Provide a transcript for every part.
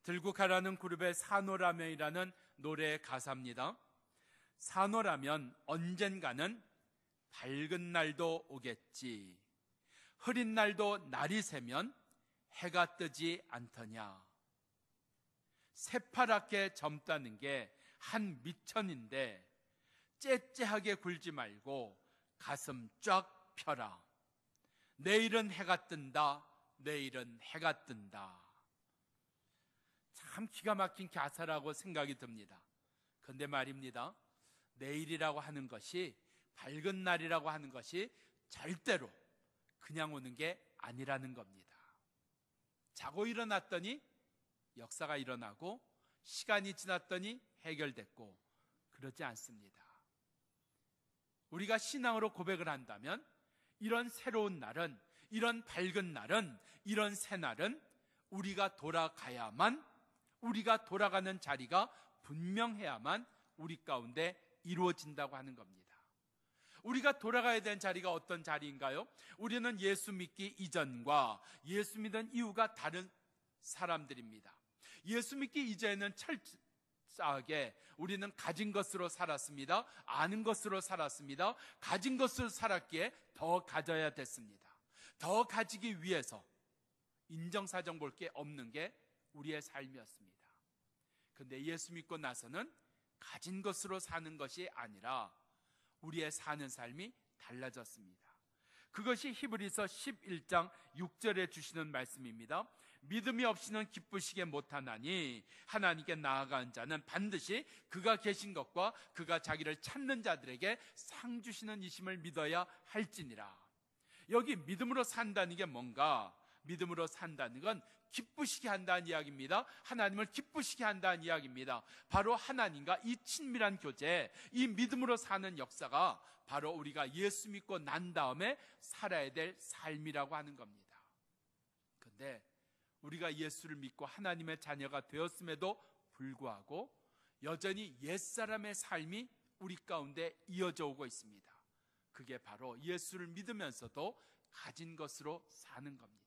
들고 가라는 그룹의 산호라면이라는 노래의 가사입니다. 산호라면 언젠가는 밝은 날도 오겠지. 흐린 날도 날이 새면 해가 뜨지 않더냐. 새파랗게 젊다는 게 한 미천인데 째째하게 굴지 말고 가슴 쫙 펴라. 내일은 해가 뜬다. 내일은 해가 뜬다. 참 기가 막힌 가사라고 생각이 듭니다. 그런데 말입니다, 내일이라고 하는 것이, 밝은 날이라고 하는 것이 절대로 그냥 오는 게 아니라는 겁니다. 자고 일어났더니 역사가 일어나고 시간이 지났더니 해결됐고 그러지 않습니다. 우리가 신앙으로 고백을 한다면 이런 새로운 날은, 이런 밝은 날은, 이런 새 날은 우리가 돌아가야만, 우리가 돌아가는 자리가 분명해야만 우리 가운데 이루어진다고 하는 겁니다. 우리가 돌아가야 되는 자리가 어떤 자리인가요? 우리는 예수 믿기 이전과 예수 믿은 이후가 다른 사람들입니다. 예수 믿기 이전에는 철저하게 우리는 가진 것으로 살았습니다. 아는 것으로 살았습니다. 가진 것으로 살았기에 더 가져야 됐습니다. 더 가지기 위해서 인정사정 볼 게 없는 게 우리의 삶이었습니다. 그런데 예수 믿고 나서는 가진 것으로 사는 것이 아니라 우리의 사는 삶이 달라졌습니다. 그것이 히브리서 11장 6절에 주시는 말씀입니다. 믿음이 없이는 기쁘시게 못하나니 하나님께 나아간 자는 반드시 그가 계신 것과 그가 자기를 찾는 자들에게 상 주시는 이심을 믿어야 할지니라. 여기 믿음으로 산다는 게 뭔가? 믿음으로 산다는 건 기쁘시게 한다는 이야기입니다. 하나님을 기쁘시게 한다는 이야기입니다. 바로 하나님과 이 친밀한 교제, 이 믿음으로 사는 역사가 바로 우리가 예수 믿고 난 다음에 살아야 될 삶이라고 하는 겁니다. 그런데 우리가 예수를 믿고 하나님의 자녀가 되었음에도 불구하고 여전히 옛사람의 삶이 우리 가운데 이어져 오고 있습니다. 그게 바로 예수를 믿으면서도 가진 것으로 사는 겁니다.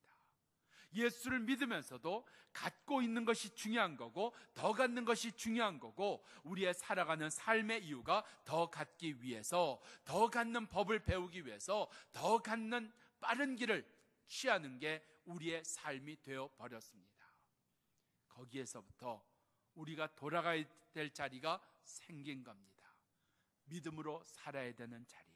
예수를 믿으면서도 갖고 있는 것이 중요한 거고, 더 갖는 것이 중요한 거고, 우리의 살아가는 삶의 이유가 더 갖기 위해서, 더 갖는 법을 배우기 위해서, 더 갖는 빠른 길을 취하는 게 우리의 삶이 되어 버렸습니다. 거기에서부터 우리가 돌아가야 될 자리가 생긴 겁니다. 믿음으로 살아야 되는 자리,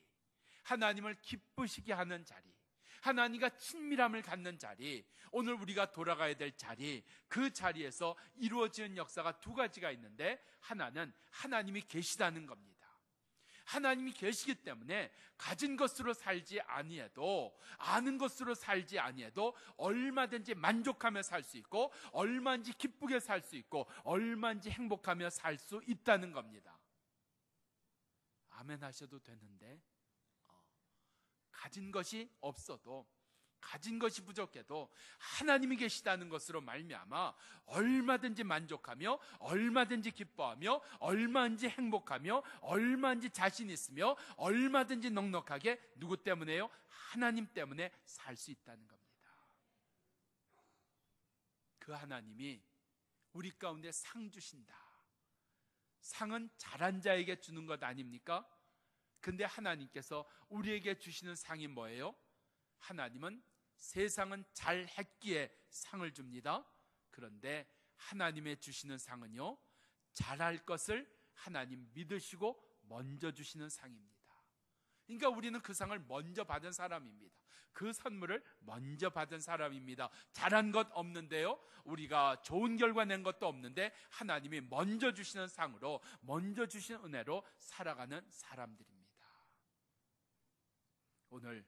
하나님을 기쁘시게 하는 자리, 하나님과 친밀함을 갖는 자리, 오늘 우리가 돌아가야 될 자리, 그 자리에서 이루어지는 역사가 두 가지가 있는데, 하나는 하나님이 계시다는 겁니다. 하나님이 계시기 때문에 가진 것으로 살지 아니해도, 아는 것으로 살지 아니해도 얼마든지 만족하며 살 수 있고, 얼마든지 기쁘게 살 수 있고, 얼마든지 행복하며 살 수 있다는 겁니다. 아멘 하셔도 되는데, 가진 것이 없어도, 가진 것이 부족해도 하나님이 계시다는 것으로 말미암아 얼마든지 만족하며, 얼마든지 기뻐하며, 얼마든지 행복하며, 얼마든지 자신 있으며, 얼마든지 넉넉하게, 누구 때문에요? 하나님 때문에 살 수 있다는 겁니다. 그 하나님이 우리 가운데 상 주신다. 상은 잘한 자에게 주는 것 아닙니까? 근데 하나님께서 우리에게 주시는 상이 뭐예요? 하나님은 세상은 잘했기에 상을 줍니다. 그런데 하나님의 주시는 상은요, 잘할 것을 하나님 믿으시고 먼저 주시는 상입니다. 그러니까 우리는 그 상을 먼저 받은 사람입니다. 그 선물을 먼저 받은 사람입니다. 잘한 것 없는데요, 우리가 좋은 결과 낸 것도 없는데 하나님이 먼저 주시는 상으로, 먼저 주신 은혜로 살아가는 사람들입니다. 오늘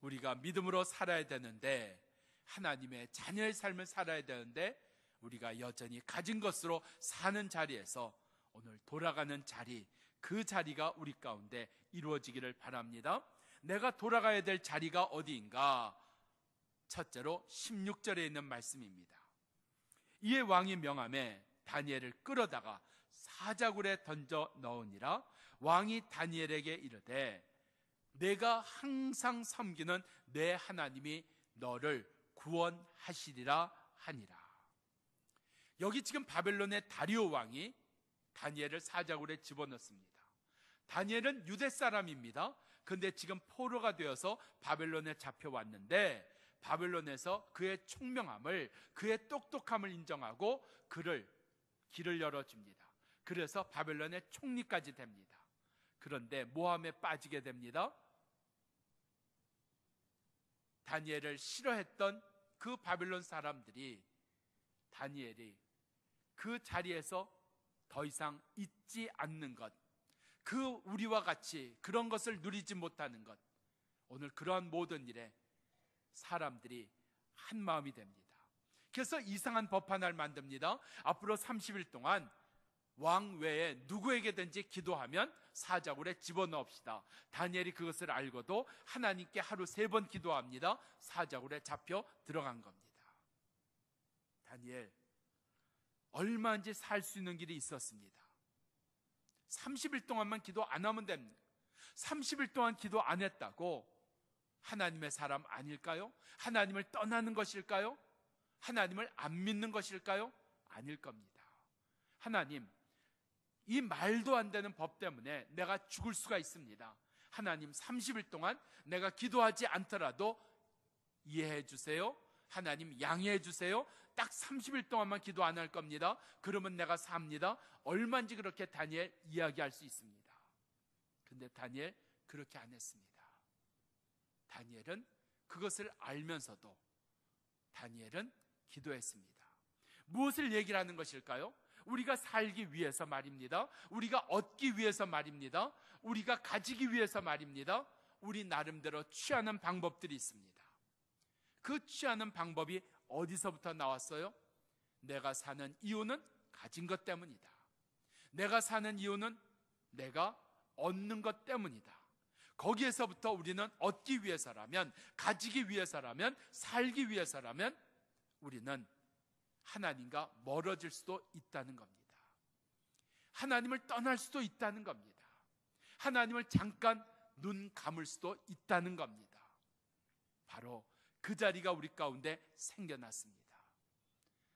우리가 믿음으로 살아야 되는데, 하나님의 자녀의 삶을 살아야 되는데, 우리가 여전히 가진 것으로 사는 자리에서 오늘 돌아가는 자리, 그 자리가 우리 가운데 이루어지기를 바랍니다. 내가 돌아가야 될 자리가 어디인가? 첫째로 16절에 있는 말씀입니다. 이에 왕이 명함에 다니엘을 끌어다가 사자굴에 던져 넣으니라. 왕이 다니엘에게 이르되 내가 항상 섬기는 내 하나님이 너를 구원하시리라 하니라. 여기 지금 바벨론의 다리오 왕이 다니엘을 사자굴에 집어넣습니다. 다니엘은 유대 사람입니다. 근데 지금 포로가 되어서 바벨론에 잡혀왔는데 바벨론에서 그의 총명함을, 그의 똑똑함을 인정하고 그를 길을 열어줍니다. 그래서 바벨론의 총리까지 됩니다. 그런데 모함에 빠지게 됩니다. 다니엘을 싫어했던 그 바벨론 사람들이 다니엘이 그 자리에서 더 이상 있지 않는 것, 그 우리와 같이 그런 것을 누리지 못하는 것, 오늘 그러한 모든 일에 사람들이 한 마음이 됩니다. 그래서 이상한 법 하나를 만듭니다. 앞으로 30일 동안 왕 외에 누구에게든지 기도하면 사자굴에 집어넣읍시다. 다니엘이 그것을 알고도 하나님께 하루 3번 기도합니다. 사자굴에 잡혀 들어간 겁니다. 다니엘 얼마인지 살 수 있는 길이 있었습니다. 30일 동안만 기도 안 하면 됩니다. 30일 동안 기도 안 했다고 하나님의 사람 아닐까요? 하나님을 떠나는 것일까요? 하나님을 안 믿는 것일까요? 아닐 겁니다. 하나님, 이 말도 안 되는 법 때문에 내가 죽을 수가 있습니다. 하나님, 30일 동안 내가 기도하지 않더라도 이해해 주세요. 하나님, 양해해 주세요. 딱 30일 동안만 기도 안 할 겁니다. 그러면 내가 삽니다. 얼마인지 그렇게 다니엘 이야기할 수 있습니다. 근데 다니엘 그렇게 안 했습니다. 다니엘은 그것을 알면서도 다니엘은 기도했습니다. 무엇을 얘기를 하는 것일까요? 우리가 살기 위해서 말입니다. 우리가 얻기 위해서 말입니다. 우리가 가지기 위해서 말입니다. 우리 나름대로 취하는 방법들이 있습니다. 그 취하는 방법이 어디서부터 나왔어요? 내가 사는 이유는 가진 것 때문이다. 내가 사는 이유는 내가 얻는 것 때문이다. 거기에서부터 우리는 얻기 위해서라면, 가지기 위해서라면, 살기 위해서라면 우리는 하나님과 멀어질 수도 있다는 겁니다. 하나님을 떠날 수도 있다는 겁니다. 하나님을 잠깐 눈 감을 수도 있다는 겁니다. 바로 그 자리가 우리 가운데 생겨났습니다.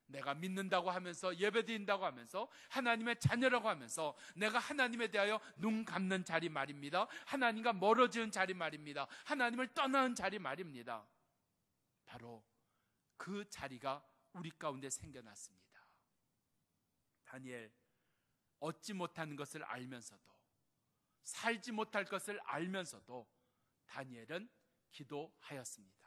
내가 믿는다고 하면서, 예배드린다고 하면서, 하나님의 자녀라고 하면서 내가 하나님에 대하여 눈 감는 자리 말입니다. 하나님과 멀어지는 자리 말입니다. 하나님을 떠나는 자리 말입니다. 바로 그 자리가 우리 가운데 생겨났습니다. 다니엘, 얻지 못하는 것을 알면서도, 살지 못할 것을 알면서도 다니엘은 기도하였습니다.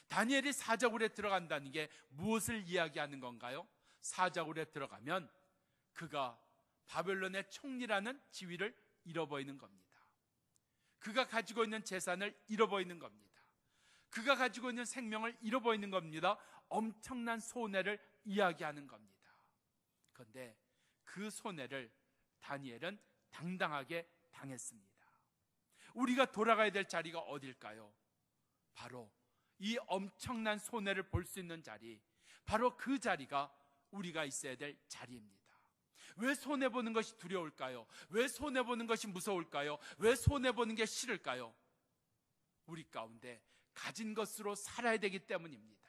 다니엘이 사자굴에 들어간다는 게 무엇을 이야기하는 건가요? 사자굴에 들어가면 그가 바벨론의 총리라는 지위를 잃어버리는 겁니다. 그가 가지고 있는 재산을 잃어버리는 겁니다. 그가 가지고 있는 생명을 잃어버리는 겁니다. 엄청난 손해를 이야기하는 겁니다. 그런데 그 손해를 다니엘은 당당하게 당했습니다. 우리가 돌아가야 될 자리가 어딜까요? 바로 이 엄청난 손해를 볼 수 있는 자리, 바로 그 자리가 우리가 있어야 될 자리입니다. 왜 손해보는 것이 두려울까요? 왜 손해보는 것이 무서울까요? 왜 손해보는 게 싫을까요? 우리 가운데 가진 것으로 살아야 되기 때문입니다.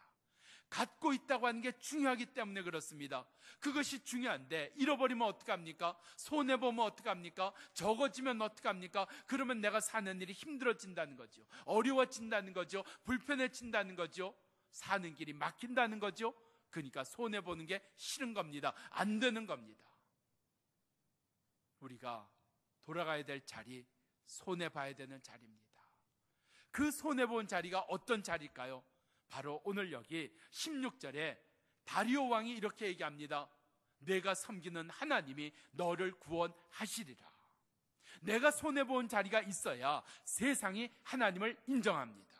갖고 있다고 하는 게 중요하기 때문에 그렇습니다. 그것이 중요한데 잃어버리면 어떡합니까? 손해보면 어떡합니까? 적어지면 어떡합니까? 그러면 내가 사는 일이 힘들어진다는 거죠. 어려워진다는 거죠. 불편해진다는 거죠. 사는 길이 막힌다는 거죠. 그러니까 손해보는 게 싫은 겁니다. 안 되는 겁니다. 우리가 돌아가야 될 자리, 손해봐야 되는 자리입니다. 그 손해본 자리가 어떤 자리일까요? 바로 오늘 여기 16절에 다리오 왕이 이렇게 얘기합니다. 내가 섬기는 하나님이 너를 구원하시리라. 내가 손해본 자리가 있어야 세상이 하나님을 인정합니다.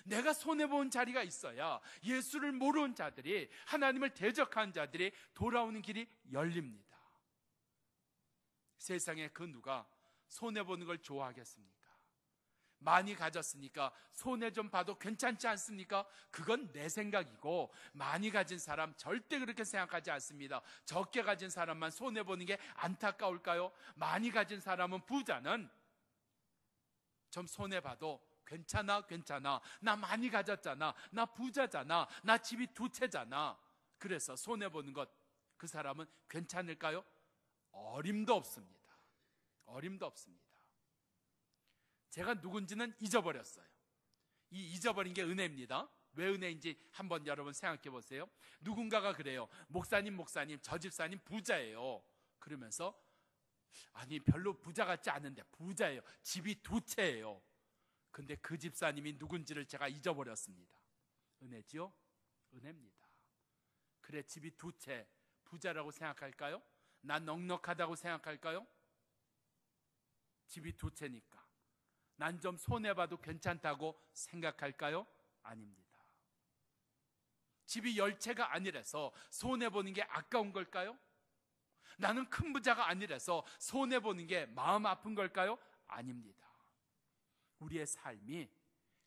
내가 손해본 자리가 있어야 예수를 모르는 자들이, 하나님을 대적한 자들이 돌아오는 길이 열립니다. 세상에 그 누가 손해보는 걸 좋아하겠습니까? 많이 가졌으니까 손해 좀 봐도 괜찮지 않습니까? 그건 내 생각이고, 많이 가진 사람 절대 그렇게 생각하지 않습니다. 적게 가진 사람만 손해보는 게 안타까울까요? 많이 가진 사람은, 부자는 좀 손해봐도 괜찮아, 나 많이 가졌잖아, 나 부자잖아, 나 집이 2채잖아. 그래서 손해보는 것 그 사람은 괜찮을까요? 어림도 없습니다. 어림도 없습니다. 제가 누군지는 잊어버렸어요. 이 잊어버린 게 은혜입니다. 왜 은혜인지 한번 여러분 생각해 보세요. 누군가가 그래요. 목사님 저 집사님 부자예요. 그러면서 아니 별로 부자 같지 않은데 부자예요. 집이 2채예요. 근데 그 집사님이 누군지를 제가 잊어버렸습니다. 은혜지요? 은혜입니다. 그래, 집이 2채 부자라고 생각할까요? 난 넉넉하다고 생각할까요? 집이 2채니까 난 좀 손해봐도 괜찮다고 생각할까요? 아닙니다. 집이 10채가 아니라서 손해보는 게 아까운 걸까요? 나는 큰 부자가 아니라서 손해보는 게 마음 아픈 걸까요? 아닙니다. 우리의 삶이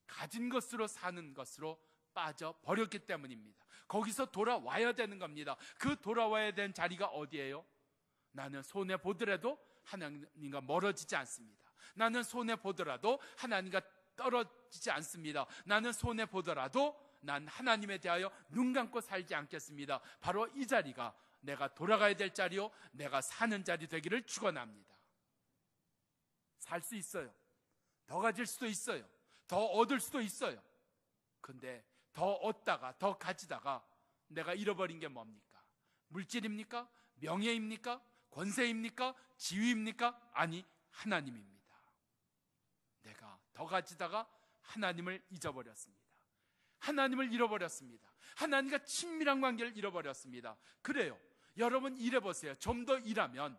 가진 것으로 사는 것으로 빠져버렸기 때문입니다. 거기서 돌아와야 되는 겁니다. 그 돌아와야 되는 자리가 어디예요? 나는 손해보더라도 하나님과 멀어지지 않습니다. 나는 손해보더라도 하나님과 떨어지지 않습니다. 나는 손해보더라도 난 하나님에 대하여 눈 감고 살지 않겠습니다. 바로 이 자리가 내가 돌아가야 될 자리요, 내가 사는 자리 되기를 축원합니다. 살 수 있어요. 더 가질 수도 있어요. 더 얻을 수도 있어요. 근데 더 얻다가 더 가지다가 내가 잃어버린 게 뭡니까? 물질입니까? 명예입니까? 권세입니까? 지위입니까? 아니, 하나님입니다. 내가 더 가지다가 하나님을 잊어버렸습니다. 하나님을 잃어버렸습니다. 하나님과 친밀한 관계를 잃어버렸습니다. 그래요. 여러분 일해보세요. 좀 더 일하면,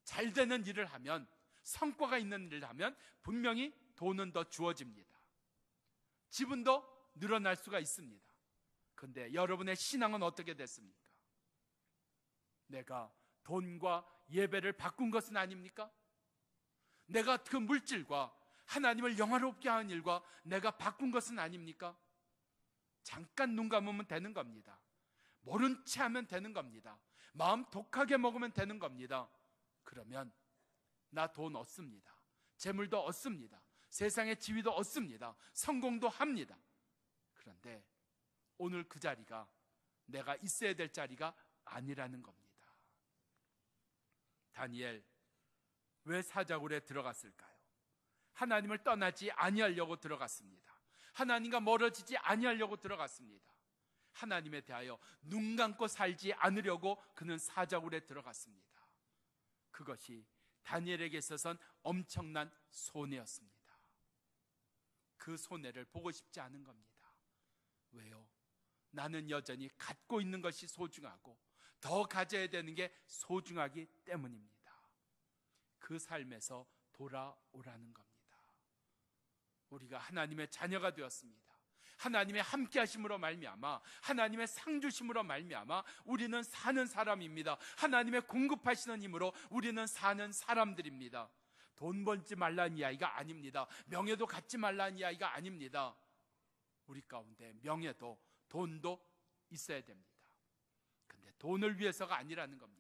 잘 되는 일을 하면, 성과가 있는 일을 하면 분명히 돈은 더 주어집니다. 집은 더 늘어날 수가 있습니다. 그런데 여러분의 신앙은 어떻게 됐습니까? 내가 돈과 예배를 바꾼 것은 아닙니까? 내가 그 물질과 하나님을 영화롭게 하는 일과 내가 바꾼 것은 아닙니까? 잠깐 눈 감으면 되는 겁니다. 모른 채 하면 되는 겁니다. 마음 독하게 먹으면 되는 겁니다. 그러면 나 돈 얻습니다. 재물도 얻습니다. 세상의 지위도 얻습니다. 성공도 합니다. 그런데 오늘 그 자리가 내가 있어야 될 자리가 아니라는 겁니다. 다니엘 왜 사자굴에 들어갔을까요? 하나님을 떠나지 아니하려고 들어갔습니다. 하나님과 멀어지지 아니하려고 들어갔습니다. 하나님에 대하여 눈 감고 살지 않으려고 그는 사자굴에 들어갔습니다. 그것이 다니엘에게 있어서는 엄청난 손해였습니다. 그 손해를 보고 싶지 않은 겁니다. 왜요? 나는 여전히 갖고 있는 것이 소중하고 더 가져야 되는 게 소중하기 때문입니다. 그 삶에서 돌아오라는 겁니다. 우리가 하나님의 자녀가 되었습니다. 하나님의 함께 하심으로 말미암아, 하나님의 상 주심으로 말미암아 우리는 사는 사람입니다. 하나님의 공급하시는 힘으로 우리는 사는 사람들입니다. 돈 벌지 말라는 이야기가 아닙니다. 명예도 갖지 말라는 이야기가 아닙니다. 우리 가운데 명예도 돈도 있어야 됩니다. 근데 돈을 위해서가 아니라는 겁니다.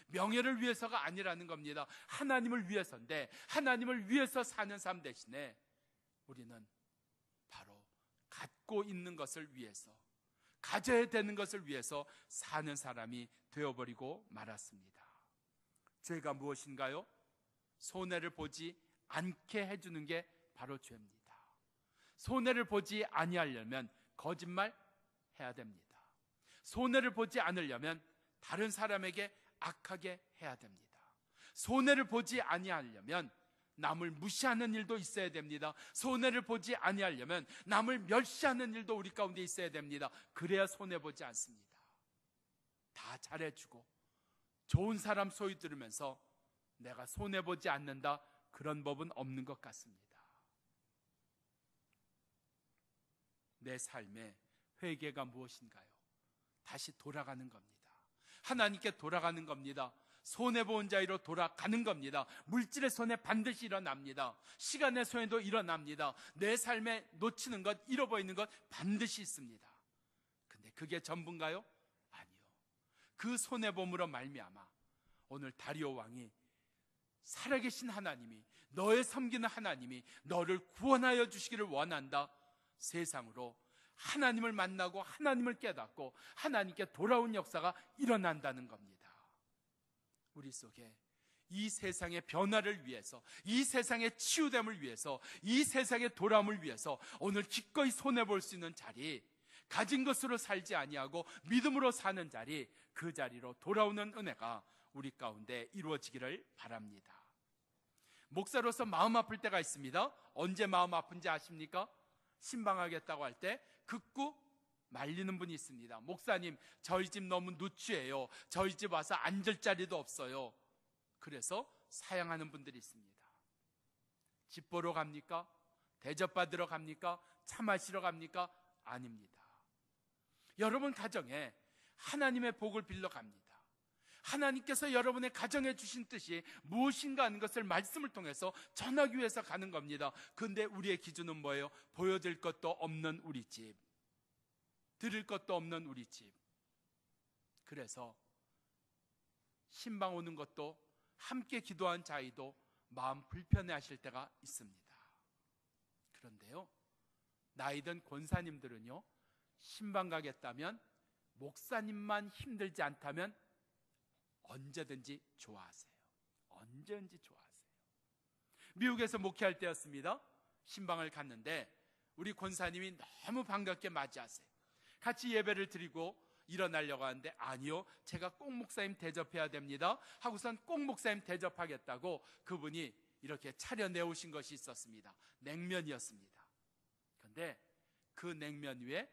명예를 위해서가 아니라는 겁니다. 하나님을 위해서인데, 하나님을 위해서 사는 삶 대신에 우리는 바로 갖고 있는 것을 위해서, 가져야 되는 것을 위해서 사는 사람이 되어버리고 말았습니다. 죄가 무엇인가요? 손해를 보지 않게 해주는 게 바로 죄입니다. 손해를 보지 아니하려면 거짓말 해야 됩니다. 손해를 보지 않으려면 다른 사람에게 악하게 해야 됩니다. 손해를 보지 아니하려면 남을 무시하는 일도 있어야 됩니다. 손해를 보지 아니하려면 남을 멸시하는 일도 우리 가운데 있어야 됩니다. 그래야 손해보지 않습니다. 다 잘해주고 좋은 사람 소리 들으면서 내가 손해보지 않는다, 그런 법은 없는 것 같습니다. 내 삶의 회개가 무엇인가요? 다시 돌아가는 겁니다. 하나님께 돌아가는 겁니다. 손해본 자리로 돌아가는 겁니다. 물질의 손해 반드시 일어납니다. 시간의 손해도 일어납니다. 내 삶에 놓치는 것, 잃어버리는 것 반드시 있습니다. 근데 그게 전부인가요? 아니요. 그 손해봄으로 말미암아 오늘 다리오 왕이, 살아계신 하나님이, 너의 섬기는 하나님이 너를 구원하여 주시기를 원한다. 세상으로 하나님을 만나고 하나님을 깨닫고 하나님께 돌아온 역사가 일어난다는 겁니다. 우리 속에 이 세상의 변화를 위해서, 이 세상의 치유됨을 위해서, 이 세상의 돌아옴을 위해서 오늘 기꺼이 손해볼 수 있는 자리, 가진 것으로 살지 아니하고 믿음으로 사는 자리, 그 자리로 돌아오는 은혜가 우리 가운데 이루어지기를 바랍니다. 목사로서 마음 아플 때가 있습니다. 언제 마음 아픈지 아십니까? 신방하겠다고 할 때 극구 말리는 분이 있습니다. 목사님, 저희 집 너무 누추해요. 저희 집 와서 앉을 자리도 없어요. 그래서 사양하는 분들이 있습니다. 집 보러 갑니까? 대접받으러 갑니까? 차 마시러 갑니까? 아닙니다. 여러분 가정에 하나님의 복을 빌러 갑니다. 하나님께서 여러분의 가정에 주신 뜻이 무엇인가 하는 것을 말씀을 통해서 전하기 위해서 가는 겁니다. 그런데 우리의 기준은 뭐예요? 보여드릴 것도 없는 우리 집, 드릴 것도 없는 우리 집. 그래서 신방 오는 것도, 함께 기도한 자의도 마음 불편해 하실 때가 있습니다. 그런데요, 나이든 권사님들은요, 신방 가겠다면, 목사님만 힘들지 않다면 언제든지 좋아하세요. 언제든지 좋아하세요. 미국에서 목회할 때였습니다. 신방을 갔는데 우리 권사님이 너무 반갑게 맞이하세요. 같이 예배를 드리고 일어나려고 하는데, 아니요, 제가 꼭 목사님 대접해야 됩니다 하고선 꼭 목사님 대접하겠다고 그분이 이렇게 차려내오신 것이 있었습니다. 냉면이었습니다. 그런데 그 냉면 위에,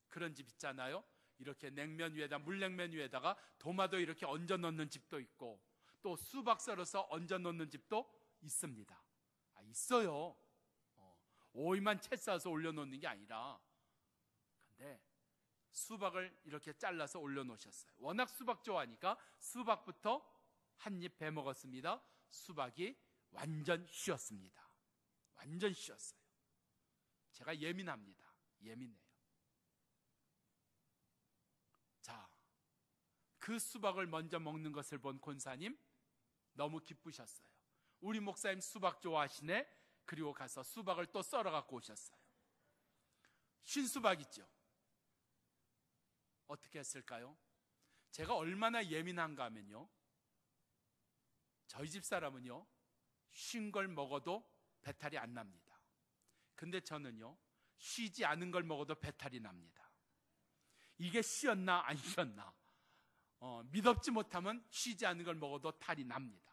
그런 집 있잖아요, 이렇게 냉면 위에다, 물냉면 위에다가 도마도 이렇게 얹어 놓는 집도 있고, 또 수박 썰어서 얹어 놓는 집도 있습니다. 있어요. 오이만 채 싸서 올려놓는 게 아니라. 근데 수박을 이렇게 잘라서 올려놓으셨어요. 워낙 수박 좋아하니까 수박부터 한 입 배 먹었습니다. 수박이 완전 쉬었습니다. 완전 쉬었어요. 제가 예민합니다. 예민해요. 자, 그 수박을 먼저 먹는 것을 본 권사님 너무 기쁘셨어요. 우리 목사님 수박 좋아하시네. 그리고 가서 수박을 또 썰어 갖고 오셨어요. 쉰 수박 있죠. 어떻게 했을까요? 제가 얼마나 예민한가 하면요, 저희 집 사람은요, 쉰 걸 먹어도 배탈이 안 납니다. 근데 저는요, 쉬지 않은 걸 먹어도 배탈이 납니다. 이게 쉬었나 안 쉬었나, 믿업지 못하면 쉬지 않은 걸 먹어도 탈이 납니다.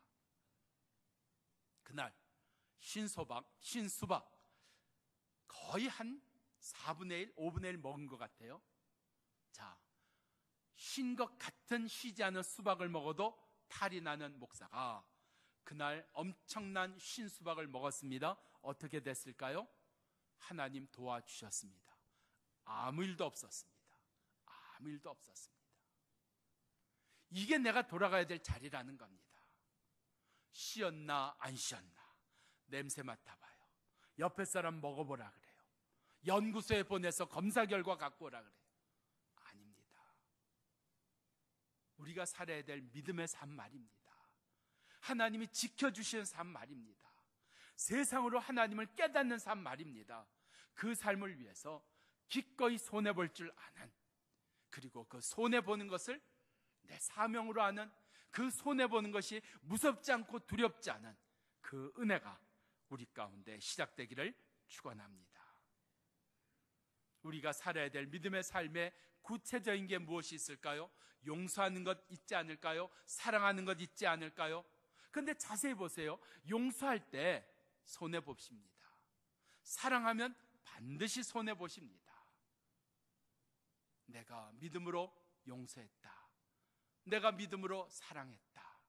그날 쉰 수박 거의 한 4분의 1, 5분의 1 먹은 것 같아요. 자, 쉰 것 같은 쉬지 않은 수박을 먹어도 탈이 나는 목사가 그날 엄청난 쉰 수박을 먹었습니다. 어떻게 됐을까요? 하나님 도와주셨습니다. 아무 일도 없었습니다. 아무 일도 없었습니다. 이게 내가 돌아가야 될 자리라는 겁니다. 쉬었나 안 쉬었나 냄새 맡아봐요. 옆에 사람 먹어보라 그래요. 연구소에 보내서 검사 결과 갖고 오라 그래요. 아닙니다. 우리가 살아야 될 믿음의 삶 말입니다. 하나님이 지켜주시는 삶 말입니다. 세상으로 하나님을 깨닫는 삶 말입니다. 그 삶을 위해서 기꺼이 손해볼 줄 아는, 그리고 그 손해보는 것을 내 사명으로 하는, 그 손해보는 것이 무섭지 않고 두렵지 않은 그 은혜가 우리 가운데 시작되기를 축원합니다. 우리가 살아야 될 믿음의 삶의 구체적인 게 무엇이 있을까요? 용서하는 것 있지 않을까요? 사랑하는 것 있지 않을까요? 그런데 자세히 보세요. 용서할 때 손해봅십니다. 사랑하면 반드시 손해보십니다. 내가 믿음으로 용서했다. 내가 믿음으로 사랑했다.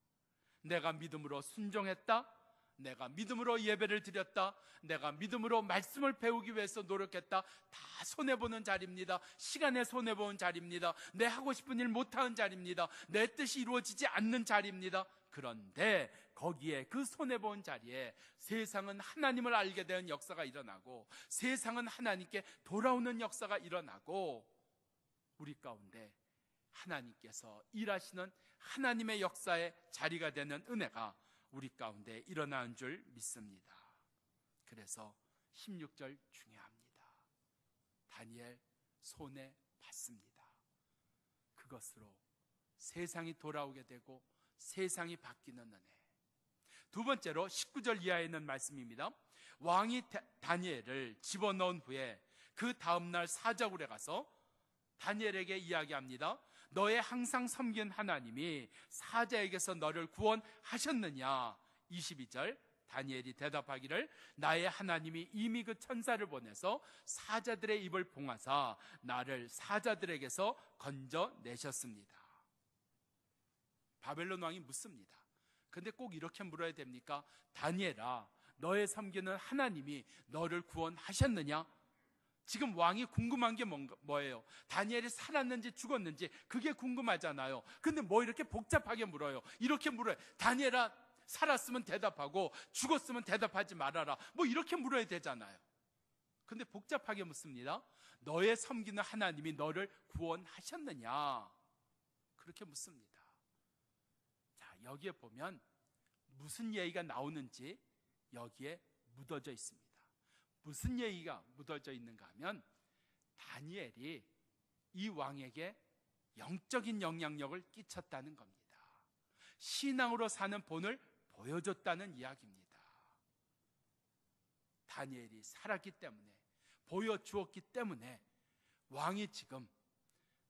내가 믿음으로 순종했다. 내가 믿음으로 예배를 드렸다. 내가 믿음으로 말씀을 배우기 위해서 노력했다. 다 손해보는 자리입니다. 시간에 손해보는 자리입니다. 내 하고 싶은 일 못하는 자리입니다. 내 뜻이 이루어지지 않는 자리입니다. 그런데 거기에, 그 손해본 자리에 세상은 하나님을 알게 되는 역사가 일어나고, 세상은 하나님께 돌아오는 역사가 일어나고, 우리 가운데 하나님께서 일하시는 하나님의 역사의 자리가 되는 은혜가 우리 가운데 일어나는 줄 믿습니다. 그래서 16절 중요합니다. 다니엘 손에 받습니다. 그것으로 세상이 돌아오게 되고 세상이 바뀌는 은혜. 두 번째로 19절 이하에 있는 말씀입니다. 왕이 다니엘을 집어넣은 후에 그 다음날 사자굴에 가서 다니엘에게 이야기합니다. 너의 항상 섬긴 하나님이 사자에게서 너를 구원하셨느냐? 22절 다니엘이 대답하기를 나의 하나님이 이미 그 천사를 보내서 사자들의 입을 봉하사 나를 사자들에게서 건져내셨습니다. 바벨론 왕이 묻습니다. 근데 꼭 이렇게 물어야 됩니까? 다니엘아, 너의 섬기는 하나님이 너를 구원하셨느냐? 지금 왕이 궁금한 게 뭐예요? 다니엘이 살았는지 죽었는지 그게 궁금하잖아요. 근데 뭐 이렇게 복잡하게 물어요? 이렇게 물어요. 다니엘아, 살았으면 대답하고 죽었으면 대답하지 말아라. 뭐 이렇게 물어야 되잖아요. 근데 복잡하게 묻습니다. 너의 섬기는 하나님이 너를 구원하셨느냐? 그렇게 묻습니다. 자, 여기에 보면 무슨 얘기가 나오는지 여기에 묻어져 있습니다. 무슨 얘기가 묻어져 있는가 하면 다니엘이 이 왕에게 영적인 영향력을 끼쳤다는 겁니다. 신앙으로 사는 본을 보여줬다는 이야기입니다. 다니엘이 살았기 때문에, 보여주었기 때문에 왕이 지금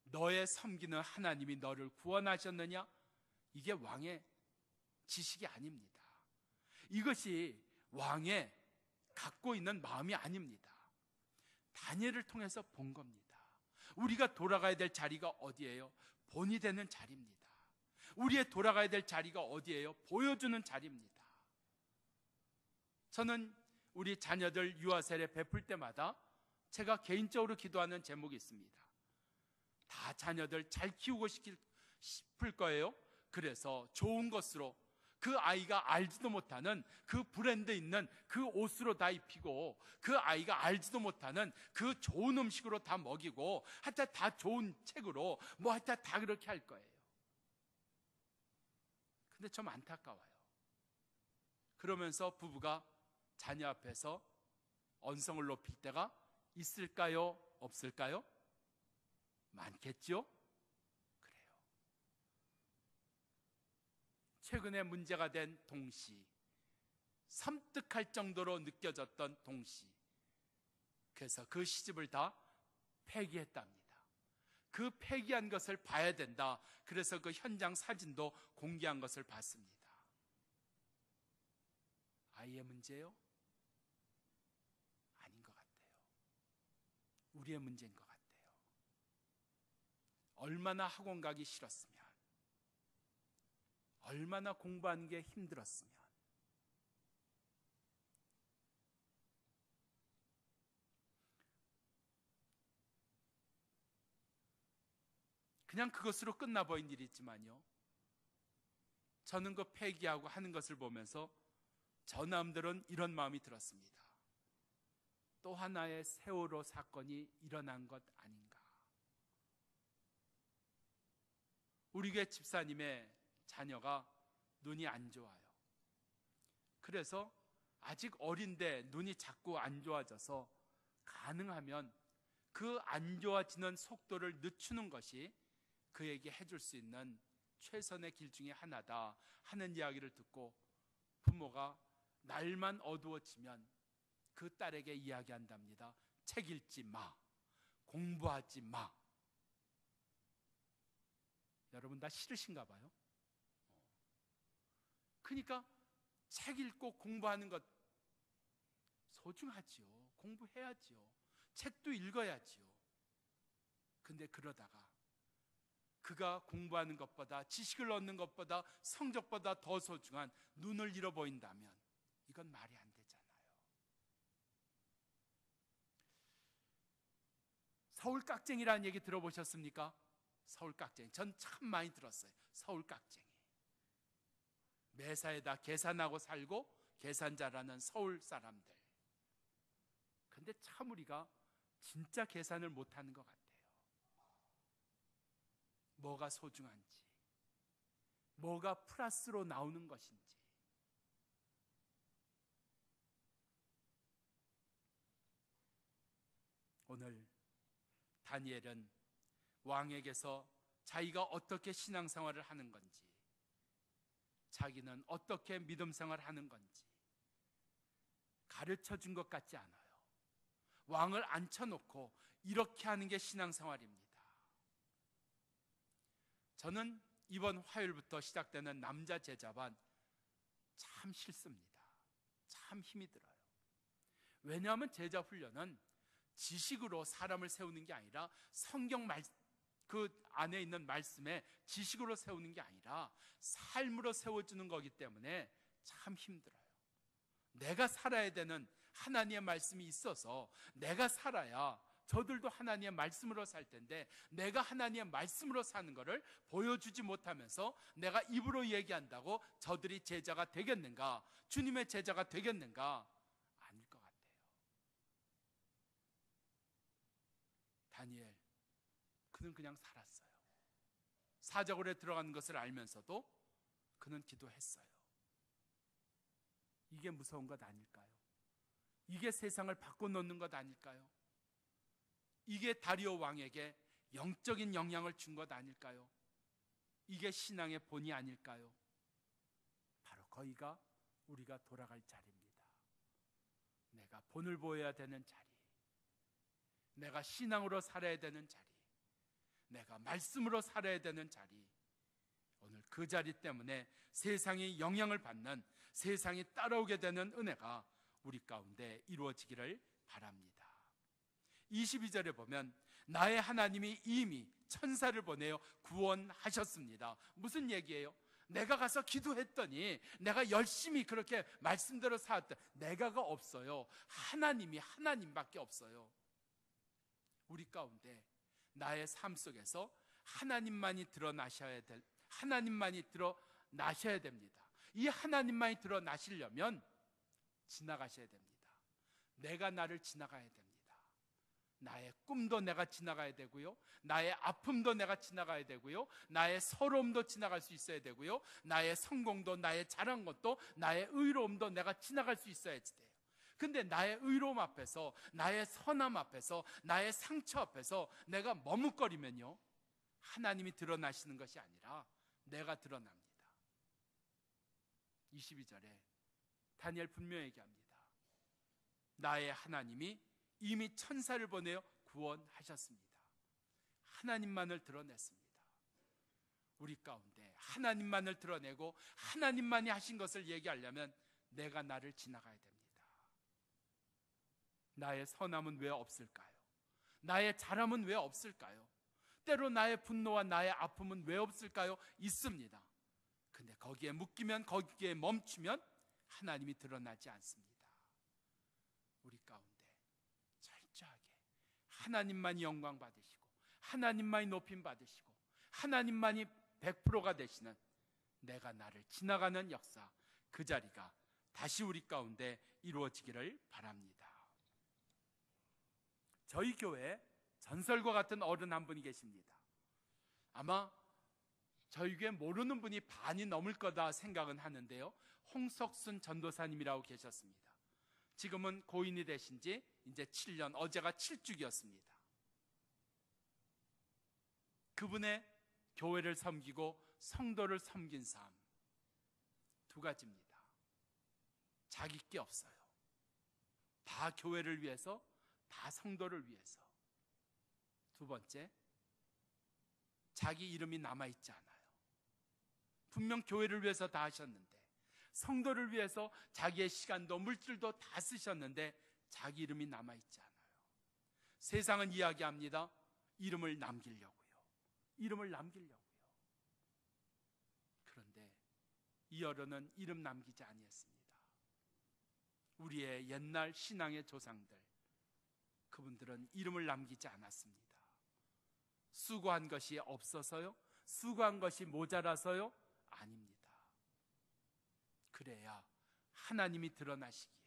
너의 섬기는 하나님이 너를 구원하셨느냐? 이게 왕의 지식이 아닙니다. 이것이 왕의 갖고 있는 마음이 아닙니다. 다니엘을 통해서 본 겁니다. 우리가 돌아가야 될 자리가 어디예요? 본이 되는 자리입니다. 우리의 돌아가야 될 자리가 어디예요? 보여주는 자리입니다. 저는 우리 자녀들 유아세례 베풀 때마다 제가 개인적으로 기도하는 제목이 있습니다. 다 자녀들 잘 키우고 싶을 거예요. 그래서 좋은 것으로 그 아이가 알지도 못하는 그 브랜드 있는 그 옷으로 다 입히고 그 아이가 알지도 못하는 그 좋은 음식으로 다 먹이고 하여튼 다 좋은 책으로 뭐 하여튼 다 그렇게 할 거예요. 근데 좀 안타까워요. 그러면서 부부가 자녀 앞에서 언성을 높일 때가 있을까요? 없을까요? 많겠죠? 그래요. 최근에 문제가 된 동시, 섬뜩할 정도로 느껴졌던 동시, 그래서 그 시집을 다 폐기했답니다. 그 폐기한 것을 봐야 된다. 그래서 그 현장 사진도 공개한 것을 봤습니다. 아이의 문제요? 아닌 것 같아요. 우리의 문제인 것 같아요. 얼마나 학원 가기 싫었으면, 얼마나 공부하는 게 힘들었으면, 그냥 그것으로 끝나버린 일이 있지만요, 저는 그 폐기하고 하는 것을 보면서 저 남들은 이런 마음이 들었습니다. 또 하나의 세월호 사건이 일어난 것 아닌가. 우리 교회 집사님의 자녀가 눈이 안 좋아요. 그래서 아직 어린데 눈이 자꾸 안 좋아져서 가능하면 그 안 좋아지는 속도를 늦추는 것이 그에게 해줄 수 있는 최선의 길 중에 하나다 하는 이야기를 듣고 부모가 날만 어두워지면 그 딸에게 이야기한답니다. 책 읽지 마. 공부하지 마. 여러분 다 싫으신가 봐요. 그러니까 책 읽고 공부하는 것 소중하지요. 공부해야지요. 책도 읽어야지요. 근데 그러다가 그가 공부하는 것보다, 지식을 얻는 것보다, 성적보다 더 소중한 눈을 잃어버린다면 이건 말이 안 되잖아요. 서울 깍쟁이라는 얘기 들어보셨습니까? 서울 깍쟁이. 전 참 많이 들었어요. 서울 깍쟁이. 매사에다 계산하고 살고 계산 잘하는 서울 사람들. 근데 참 우리가 진짜 계산을 못하는 것 같아요. 뭐가 소중한지, 뭐가 플러스로 나오는 것인지. 오늘 다니엘은 왕에게서 자기가 어떻게 신앙생활을 하는 건지, 자기는 어떻게 믿음생활을 하는 건지 가르쳐 준 것 같지 않아요. 왕을 앉혀놓고 이렇게 하는 게 신앙생활입니다. 저는 이번 화요일부터 시작되는 남자 제자반 참 싫습니다. 참 힘이 들어요. 왜냐하면 제자 훈련은 지식으로 사람을 세우는 게 아니라 성경 그 안에 있는 말씀에 지식으로 세우는 게 아니라 삶으로 세워주는 거기 때문에 참 힘들어요. 내가 살아야 되는 하나님의 말씀이 있어서 내가 살아야 저들도 하나님의 말씀으로 살 텐데, 내가 하나님의 말씀으로 사는 것을 보여주지 못하면서 내가 입으로 얘기한다고 저들이 제자가 되겠는가? 주님의 제자가 되겠는가? 아닐 것 같아요. 다니엘, 그는 그냥 살았어요. 사자굴에 들어가는 것을 알면서도 그는 기도했어요. 이게 무서운 것 아닐까요? 이게 세상을 바꿔놓는 것 아닐까요? 이게 다리오 왕에게 영적인 영향을 준 것 아닐까요? 이게 신앙의 본이 아닐까요? 바로 거기가 우리가 돌아갈 자리입니다. 내가 본을 보여야 되는 자리, 내가 신앙으로 살아야 되는 자리, 내가 말씀으로 살아야 되는 자리, 오늘 그 자리 때문에 세상이 영향을 받는, 세상이 따라오게 되는 은혜가 우리 가운데 이루어지기를 바랍니다. 22절에 보면 나의 하나님이 이미 천사를 보내어 구원하셨습니다. 무슨 얘기예요? 내가 가서 기도했더니, 내가 열심히 그렇게 말씀대로 살았더니 내가가 없어요. 하나님밖에 없어요. 우리 가운데 나의 삶 속에서 하나님만이 드러나셔야 됩니다. 이 하나님만이 드러나시려면 지나가셔야 됩니다. 내가 나를 지나가야 됩니다. 나의 꿈도 내가 지나가야 되고요, 나의 아픔도 내가 지나가야 되고요, 나의 서러움도 지나갈 수 있어야 되고요, 나의 성공도, 나의 잘한 것도, 나의 의로움도 내가 지나갈 수 있어야 돼요. 근데 나의 의로움 앞에서, 나의 선함 앞에서, 나의 상처 앞에서 내가 머뭇거리면요, 하나님이 드러나시는 것이 아니라 내가 드러납니다. 22절에 다니엘 분명히 얘기합니다. 나의 하나님이 이미 천사를 보내어 구원하셨습니다. 하나님만을 드러냈습니다. 우리 가운데 하나님만을 드러내고 하나님만이 하신 것을 얘기하려면 내가 나를 지나가야 됩니다. 나의 선함은 왜 없을까요? 나의 잘함은 왜 없을까요? 때로 나의 분노와 나의 아픔은 왜 없을까요? 있습니다. 근데 거기에 묶이면, 거기에 멈추면 하나님이 드러나지 않습니다. 우리 가운데 철저하게 하나님만이 영광 받으시고, 하나님만이 높임 받으시고, 하나님만이 100%가 되시는 내가 나를 지나가는 역사, 그 자리가 다시 우리 가운데 이루어지기를 바랍니다. 저희 교회에 전설과 같은 어른 한 분이 계십니다. 아마 저희 교회 모르는 분이 반이 넘을 거다 생각은 하는데요, 홍석순 전도사님이라고 계셨습니다. 지금은 고인이 되신 지 이제 7년, 어제가 7주기였습니다. 그분의 교회를 섬기고 성도를 섬긴 삶, 두 가지입니다. 자기 게 없어요. 다 교회를 위해서, 다 성도를 위해서. 두 번째, 자기 이름이 남아있지 않아요. 분명 교회를 위해서 다 하셨는데, 성도를 위해서 자기의 시간도 물질도 다 쓰셨는데 자기 이름이 남아있지 않아요. 세상은 이야기합니다. 이름을 남기려고요. 이름을 남기려고요. 그런데 이 어른은 이름 남기지 아니했습니다. 우리의 옛날 신앙의 조상들, 그분들은 이름을 남기지 않았습니다. 수고한 것이 없어서요? 수고한 것이 모자라서요? 아닙니다. 그래야 하나님이 드러나시기에,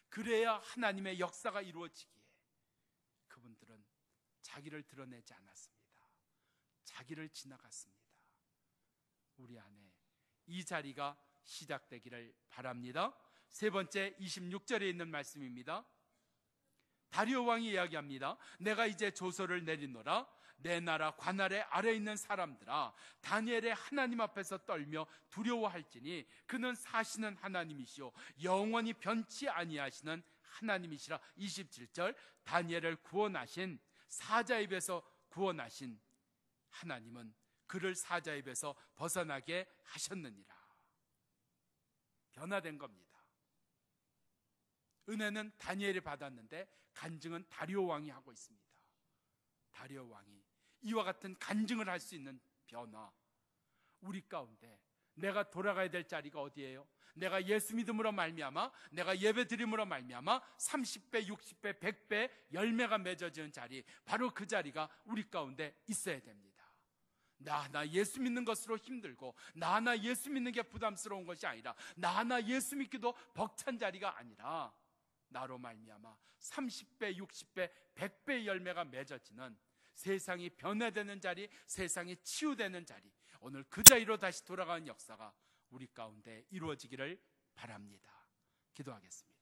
그래야 하나님의 역사가 이루어지기에 그분들은 자기를 드러내지 않았습니다. 자기를 지나갔습니다. 우리 안에 이 자리가 시작되기를 바랍니다. 세 번째, 26절에 있는 말씀입니다. 다리오 왕이 이야기합니다. 내가 이제 조서를 내리노라. 내 나라 관할의 아래 있는 사람들아, 다니엘의 하나님 앞에서 떨며 두려워할지니 그는 사시는 하나님이시오 영원히 변치 아니하시는 하나님이시라. 27절, 다니엘을 구원하신, 사자 입에서 구원하신 하나님은 그를 사자 입에서 벗어나게 하셨느니라. 변화된 겁니다. 은혜는 다니엘이 받았는데 간증은 다리오 왕이 하고 있습니다. 다리오 왕이 이와 같은 간증을 할 수 있는 변화, 우리 가운데 내가 돌아가야 될 자리가 어디예요? 내가 예수 믿음으로 말미암아, 내가 예배 드림으로 말미암아 30배, 60배, 100배 열매가 맺어지는 자리, 바로 그 자리가 우리 가운데 있어야 됩니다. 나 예수 믿는 것으로 힘들고, 나 예수 믿는 게 부담스러운 것이 아니라, 나 예수 믿기도 벅찬 자리가 아니라, 나로 말미암아 30배, 60배, 100배의 열매가 맺어지는, 세상이 변화되는 자리, 세상이 치유되는 자리, 오늘 그 자리로 다시 돌아가는 역사가 우리 가운데 이루어지기를 바랍니다. 기도하겠습니다.